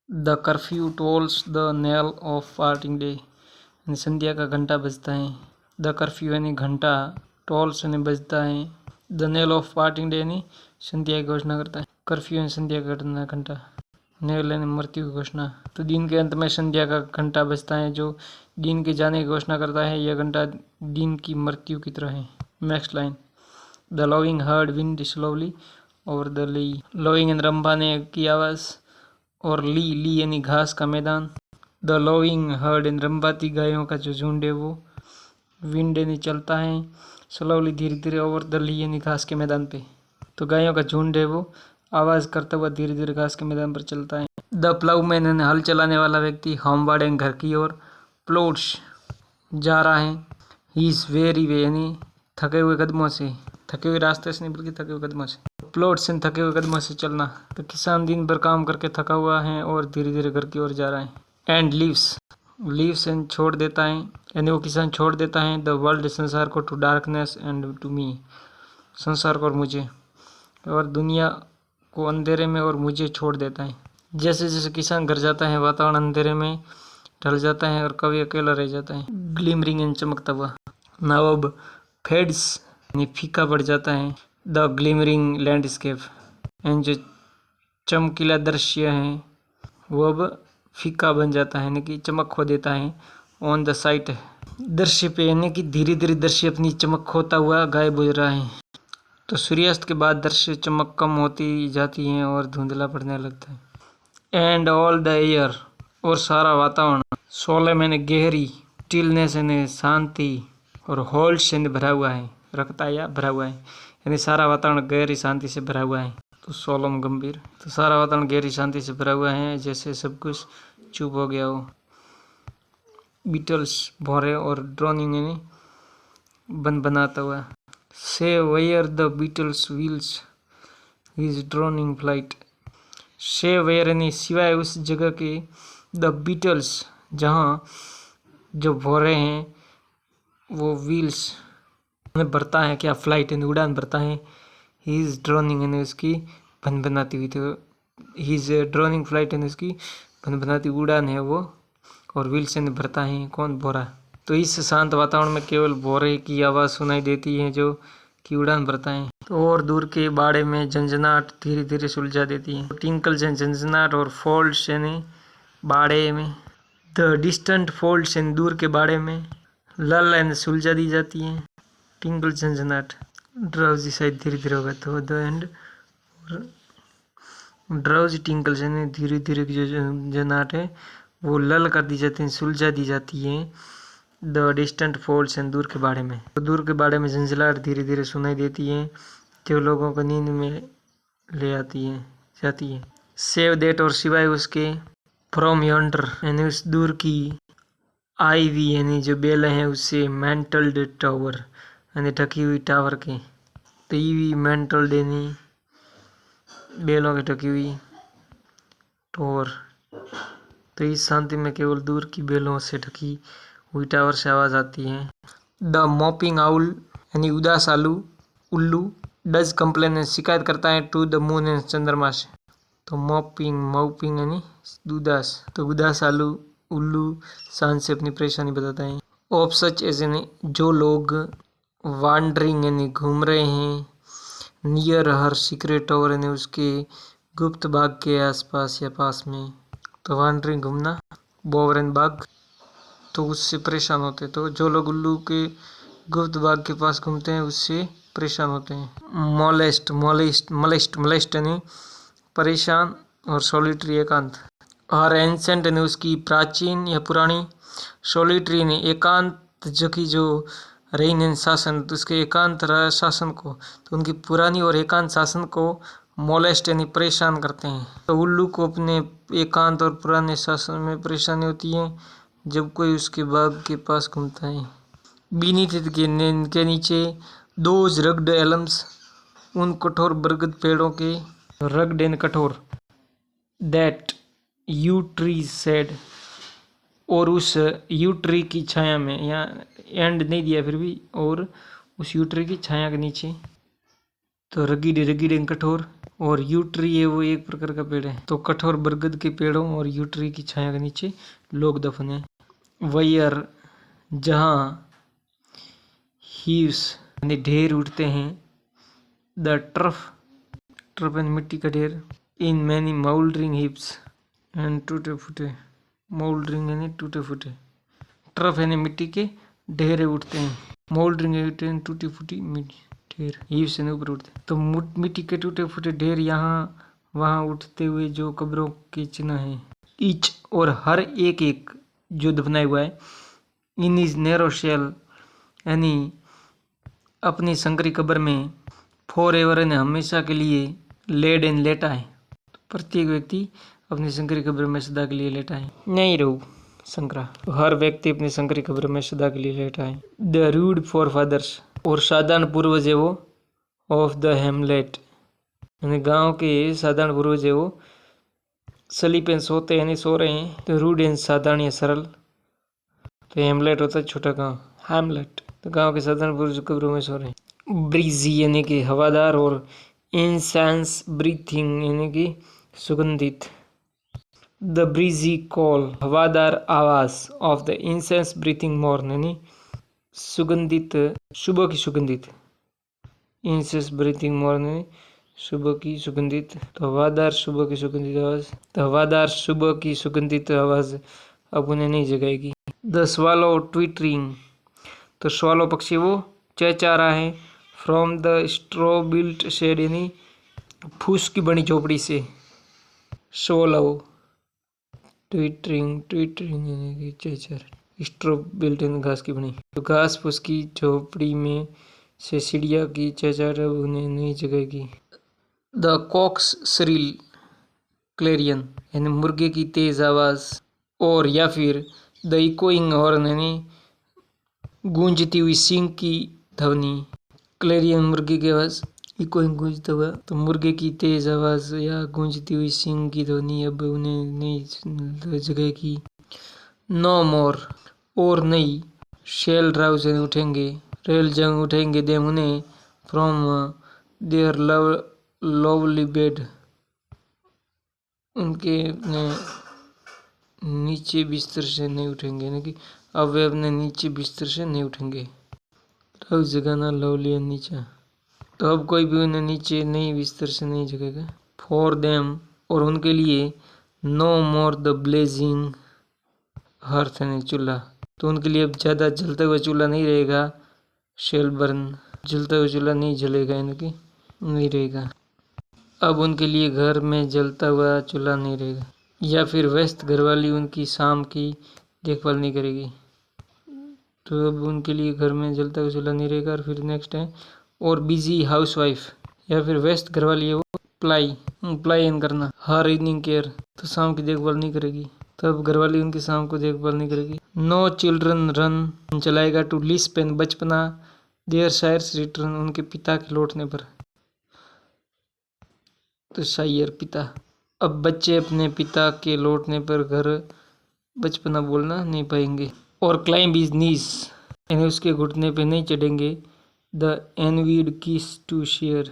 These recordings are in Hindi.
The curfew tolls the knell of parting day, यानी संध्या का घंटा बजता है। द कर्फ्यू यानी घंटा, टोल्स यानी बजता है, the knell of parting day यानी संध्या की घोषणा करता है। कर्फ्यू यानी संध्या का घंटा, नेल यानी मृत्यु की घोषणा। तो दिन के अंत में संध्या का घंटा बजता है जो दिन के जाने की घोषणा करता है। यह घंटा दिन की मृत्यु की तरह है। Next line, the lowing herd wind slowly over the lea. Lowing यानी रंभा ने की आवाज़, और ली यानी घास का मैदान। द लविंग हर्ड यानी रंभाती गायों का जो झुंड है वो, विंड यानी चलता है, स्लोवली धीरे धीरे, ओवर द ली यानी घास के मैदान पे। तो गायों का झुंड है वो आवाज़ करता हुआ धीरे धीरे घास के मैदान पर चलता है। द प्लाउमैन यानी हल चलाने वाला व्यक्ति, होमवर्ड यानी घर की ओर, प्लोट्स जा रहा है, ही इज़ वेरी वे यानी थके हुए कदमों से, थके हुए रास्ते से नहीं बल्कि थके हुए कदमों से। प्लोट्स यानी थके हुए कदमों से चलना। तो किसान दिन भर काम करके थका हुआ है और धीरे धीरे घर की ओर जा रहा है। एंड लीव्स यानी छोड़ देता है, यानी वो किसान छोड़ देता है द वर्ल्ड संसार को, to darkness and to me, संसार को और मुझे, और दुनिया को अंधेरे में और मुझे छोड़ देता है। जैसे जैसे किसान घर जाता है वातावरण अंधेरे में ढल जाता है और कवि अकेला रह जाता है। ग्लिमरिंग एंड चमकता हुआ। नाउ अब फेड्स यानी फीका पड़ जाता है। द ग्लिमरिंग लैंडस्केप एंड जो चमकीला दृश्य है वो अब फीका बन जाता है, यानी कि चमक खो देता है। ऑन द साइट दृश्य पे, यानी कि धीरे धीरे दृश्य अपनी चमक खोता हुआ गायब हो रहा है। तो सूर्यास्त के बाद दृश्य चमक कम होती जाती है और धुंधला पड़ने लगता है। एंड ऑल द एयर और सारा वातावरण, सोलम यानी गहरी, स्टिलनेस यानी शांति, और होल्स यानी भरा हुआ है, रखता या भरा हुआ है, यानी सारा वातावरण गहरी शांति से भरा हुआ है। तो सोलम गंभीर, तो सारा वातावरण गहरी शांति से भरा हुआ है जैसे सब कुछ चुप हो गया हो। बीटल्स भौरे, और ड्रोनिंग यानी बन बनाता हुआ। Save where the beetles wheels his droning flight, save where यानी सिवाय उस जगह के, द बीटल्स जहाँ जो भौरे हैं वो व्हील्स में भरता है, क्या फ्लाइट यानी उड़ान भरता है, हिज ड्रोनिंग यानी उसकी भनभनाती हुई, तो हिज ड्रोनिंग फ्लाइट यानी उसकी भनभनाती उड़ान है वो, और व्हील्स यानी भरता है कौन, भौरा। तो इस शांत वातावरण में केवल भौरे की आवाज़ सुनाई देती है जो कि उड़ान भरता है। तो और दूर के बाड़े में झंझनाहट धीरे धीरे सुलझा देती है। टिंकल्स यानी झंझनाहट, और फोल्ड्स यानी बाड़े में। द डिस्टेंट फोल्ड्स यानी दूर के बाड़े में, लल यानी सुलझा दी जाती है, टिंकल झंझनाहट। ड्राउजी शायद धीरे धीरे होगा, तो द एंड ड्राउजी टिंकल्स यानी धीरे धीरे की जो झंझनाहट है वो लल कर दी जाती है, सुलझा दी जाती है। द डिस्टेंट फोल्ड्स एंड दूर के बाड़े में, तो दूर के बाड़े में झंझलाहट धीरे धीरे सुनाई देती है जो लोगों को नींद में ले आती है जाती है। सेव देट और सिवाय उसके, फ्रॉम यॉन्डर यानी उस दूर की, आईवी यानी जो बेल है उससे, मेंटल्ड टावर यानी ढकी हुई टावर के, तो ईवी मेंटल्ड यानी बेलों की ढकी हुई टावर। तो इस शांति में केवल दूर की बेलों से ढकी हुई टावर से आवाज़ आती है। द मॉपिंग आउल यानी उदास उल्लू, डज कंप्लेन शिकायत करता है, टू द मून यानी चंद्रमा से। तो मॉपिंग यानी उदास, तो उदास उल्लू शान से अपनी परेशानी बताता है। ऑफ सच एज यानी जो लोग, वांडरिंग यानी घूम रहे हैं, नियर हर सीक्रेट टावर यानी उसके गुप्त बाग के आसपास या पास में। तो वांडरिंग घूमना, बोवर एंड बाग, तो उससे परेशान होते, तो जो लोग उल्लू के गुप्त बाग के पास घूमते हैं उससे परेशान होते हैं। मोलेस्ट यानी परेशान, और सॉलिटरी एकांत। और एंसेंट यानी उसकी प्राचीन या पुरानी, सॉलिटरी यानी एकांत जो की जो रेन एंड शासन, तो उसके एकांत शासन को, तो उनकी पुरानी और एकांत शासन को मोलेस्ट यानी परेशान करते हैं। तो उल्लू को अपने एकांत और पुराने शासन में परेशानी होती है जब कोई उसके बाग के पास घूमता है। बीनीथ के नीचे, दोज रग्ड एलम्स उन कठोर बरगद पेड़ों के, रग्ड एंड कठोर, दैट यू ट्री सेड और उस यू ट्री की छाया में, यहाँ एंड नहीं दिया फिर भी, और उस यू ट्री की छाया के नीचे, तो रगीड एंड कठोर, और यू ट्री है वो एक प्रकार का पेड़ है। तो कठोर बरगद के पेड़ों और यू ट्री की छाया के नीचे लोग दफन है। वयर जहाँ हीव्स यानी ढेर उठते हैं। द ट्रफ एंड मिट्टी का ढेर। इन मैनी माउल्डरिंग हिप्स एंड टूटे फूटे। माउल्डरिंग यानी टूटे फूटे। ट्रफ यानी मिट्टी के ढेरे उठते हैं। माउल्डरिंग टूटी फूटी ढेर। हिप्स यानी ऊपर उठते। तो मिट्टी के टूटे फूटे ढेर यहाँ वहाँ उठते हुए जो कब्रों के चिन्ह है। ईच और हर एक जो दफनाया हुआ है। इन इज नैरो शेल यानी अपनी संकरी कब्र में। फॉर एवर यानी हमेशा के लिए। लेड एंड लेटा है। प्रत्येक व्यक्ति अपनी संकरी कब्र में सदा के लिए लेटा है। नहीं रहू संकरा। हर व्यक्ति अपनी संकरी कब्र में सदा के लिए लेटा है। द रूड फॉर फादर्स और साधारण पूर्वज है वो। ऑफ द हेमलेट यानी गांव के साधारण पूर्वज है वो। स्लीप एंड सोते यानी सो रहे हैं। तो रूड एंड साधारण या सरल। तो हेमलेट होता है छोटा गांव। हेमलेट तो गांव के साधारण पूर्वज कब्रों में सो रहे हैं। ब्रीजी यानी कि हवादार और इंसेंस ब्रीथिंग यानी कि सुगंधित। द ब्रीजी कॉल हवादार आवाज of the incense breathing morn यानी सुगंधित सुबह की सुगंधित। इंसेंस ब्रीथिंग मॉर्न यानी सुबह की सुगंधित। तो हवादार सुबह की सुगंधित आवाज। तो हवादार सुबह की सुगंधित आवाज अब उन्हें नहीं जगाएगी। द स्वालो ट्विटरिंग तो स्वालो पक्षी वो चहचहा रहा है। From the straw built shed यानी फूस की बनी झोपड़ी से। सोलो ट्विटरिंग यानी कि चहचहा। स्ट्रॉ बिल्ट यानी घास की बनी। तो घास फूस की झोपड़ी में से चिड़िया की चहचहाहट उन्हें नहीं जगाएगी। द कॉक्स श्रील क्लेरियन यानी मुर्गे की तेज आवाज। और या फिर द इकोइंग हॉर्न यानी गूंजती हुई सींग की ध्वनि। क्लेरियन मुर्गे की आवाज। इकोइंग गूंजता हुआ। तो मुर्गे की तेज आवाज या गूंजती हुई सींग की ध्वनि अब उन्हें नहीं जगेगी। नो मोर और नहीं। शेल राउज उठेंगे। रेल जंग उठेंगे देम उन्हें। फ्रॉम देयर लवली बेड उनके नीचे बिस्तर से नहीं उठेंगे यानी कि अब वे अपने नीचे बिस्तर से नहीं उठेंगे। राउज जगाना लवली नीचा। तो अब कोई भी उन्हें नीचे नहीं बिस्तर से नहीं जगेगा। फॉर देम और उनके लिए। No more the blazing hearth यानी चूल्हा। तो उनके लिए अब ज़्यादा जलता हुआ चूल्हा नहीं रहेगा। शेल बर्न जलता हुआ चूल्हा नहीं जलेगा यानी कि नहीं रहेगा। अब उनके लिए घर में जलता हुआ चूल्हा नहीं रहेगा। या फिर व्यस्त घरवाली उनकी शाम की देखभाल नहीं करेगी। तो अब उनके लिए घर में जलता हुआ चूल्हा नहीं रहेगा। और फिर नेक्स्ट है और बिजी हाउसवाइफ या फिर व्यस्त घरवाली है वो। प्लाई इन करना। हर इवनिंग केयर तो शाम की देखभाल नहीं करेगी। तब घरवाली उनकी शाम को देखभाल नहीं करेगी। नो चिल्ड्रन रन चलाएगा टू लिस्प एंड बचपना देयर शायर्स रिटर्न उनके पिता के लौटने पर। तो शायर पिता। अब बच्चे अपने पिता के लौटने पर घर बचपना बोलना नहीं पाएंगे। और क्लाइंब इज नीस यानी उसके घुटने पे नहीं चढ़ेंगे। द एनवीड किस टू शेयर।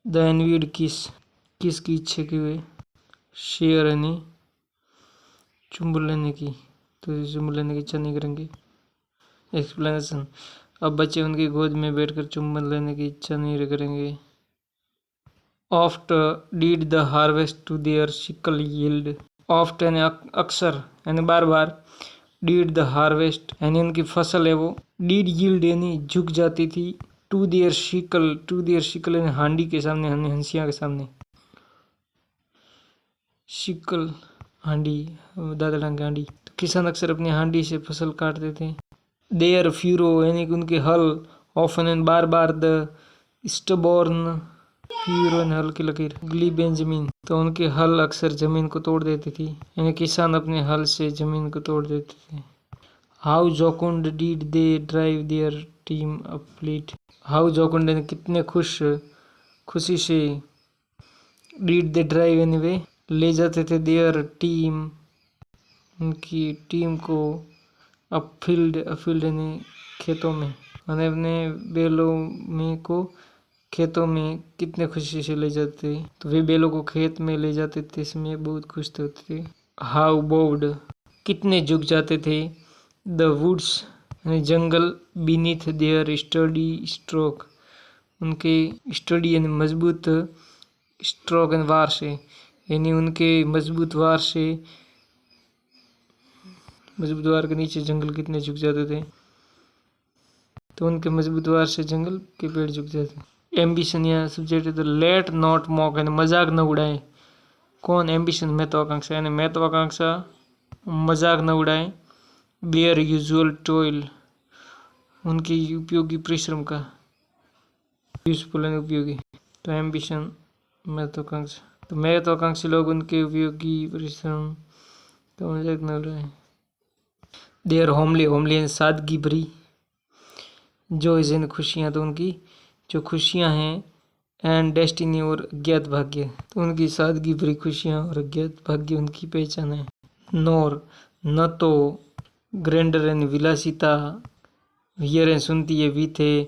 द एनवीड किस की इच्छा की हुए। शेयर यानी चुंबन लेने की। तो चुंबन लेने की इच्छा नहीं करेंगे। एक्सप्लेनेशन अब बच्चे उनकी गोद में बैठकर चुंबन लेने की इच्छा नहीं करेंगे। Oft did the harvest to their sickle yield. Oft यानी अक्सर यानी बार बार। डीड द हार्वेस्ट यानी उनकी फसल है वो। डीड यील्ड यानी झुक जाती थी। टू देयर शिकल यानी हांडी के सामने यानी हंसिया के सामने। शिकल हांडी दादड़ा की हांडी। तो किसान अक्सर अपनी हांडी से फसल काटते थे। देयर फ्यूरो यानी कि उनके हल। Often and bar bar. The stubborn furrow यानी हल की लकीर। ग्ली बेंजामिन तो उनके हल अक्सर जमीन को तोड़ देती थी यानी किसान अपने हल से जमीन को तोड़ देते थे। How jocund did they drive their team afield. How jocund यानी कितने खुशी से। डीड दे ड्राइव यानी वे ले जाते थे देयर टीम उनकी टीम को। अपफील्ड यानी खेतों में यानी अपने बैलों में को खेतों में कितने खुशी से ले जाते, तो वे बैलों को खेत में ले जाते थे, इसमें बहुत खुश होते थे। हाउ बोव्ड, कितने झुक जाते थे। द वुड्स, जंगल, बीनीथ देयर स्टडी स्ट्रोक, उनके स्टडी यानी मजबूत, स्ट्रोक एंड वार से, यानी उनके मजबूत वार से, मजबूत वार के नीचे जंगल कितने झुक जाते थे, तो उनके मजबूत वार से जंगल के पेड़ झुक जाते। एम्बिशन या सब्जेक्ट, लेट नॉट मॉक, यानी मजाक न उड़ाए। कौन? एम्बिशन, महत्वाकांक्षा, यानी महत्वाकांक्षा मजाक न उड़ाए। बेयर यूजुअल टॉयल, उनकी उपयोगी परिश्रम का, यूजफुल यानी उपयोगी, तो एम्बिशन महत्वाकांक्षा, तो महत्वाकांक्षी लोग उनके उपयोगी परिश्रम का मजाक न उड़ाए। देयर होमली, होमली यानी सादगी भरी। जॉयज यानी खुशियाँ, तो उनकी जो खुशियाँ हैं, एंड डेस्टिनी और अज्ञात भाग्य, तो उनकी सादगी भरी खुशियाँ और अज्ञात भाग्य उनकी पहचान है। नोर, न तो, ग्रैंडर यानी विलासिता, हियर यानी सुनती है, वी थे,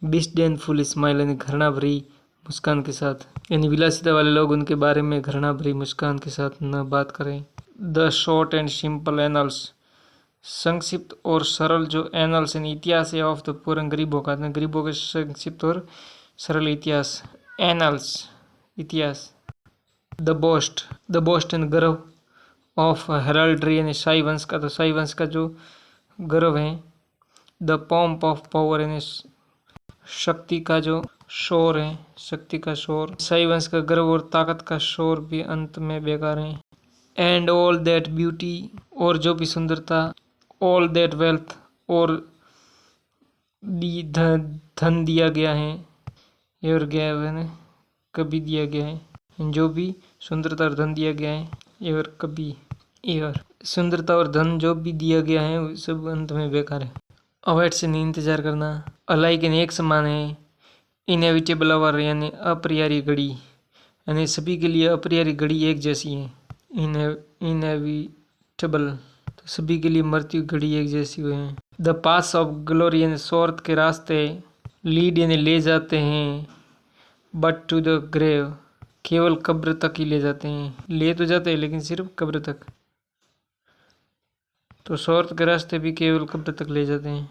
डिस्डेनफुल स्माइल यानी घृणा भरी मुस्कान के साथ, यानी विलासिता वाले लोग उनके बारे में घृणा भरी मुस्कान के साथ न बात करें। The short and simple annuls, संक्षिप्त और सरल जो एनल्स यानी इतिहास है, ऑफ द पुअर, गरीबों का, गरीबों के संक्षिप्त और सरल इतिहास, एनल्स इतिहास। The boast, the boast and गर्व, ऑफ हेराल्ड्री यानी शाही वंश का, तो शाही वंश का जो गर्व है। द पॉम्प ऑफ पावर यानी शक्ति का जो शोर है, शक्ति का शोर। शाही वंश का गर्व और ताकत का शोर भी अंत में बेकार है। एंड ऑल दैट ब्यूटी, और जो भी सुंदरता। ऑल दैट वेल्थ, और धन दिया गया है, और गया है, कभी दिया गया है। जो भी सुंदरता और धन दिया गया है, और कभी, और सुंदरता और धन जो भी दिया गया है वो सब अंत में बेकार है। अवॉइड से नहीं इंतजार करना। अलाइक यानी एक समान है। इनएविटेबल आवर यानी अपरिहार्य घड़ी, यानी सभी के लिए अपरिहार्य घड़ी एक जैसी है। इनएविटेबल, तो सभी के लिए मृत्यु घड़ी एक जैसी हुए हैं। द पास ऑफ ग्लोरी यानी शोहरत के रास्ते। लीड यानी ले जाते हैं। बट टू द ग्रेव, केवल कब्र तक ही ले जाते हैं, ले तो जाते हैं लेकिन सिर्फ कब्र तक, तो शोहरत के रास्ते भी केवल कब्र तक ले जाते हैं।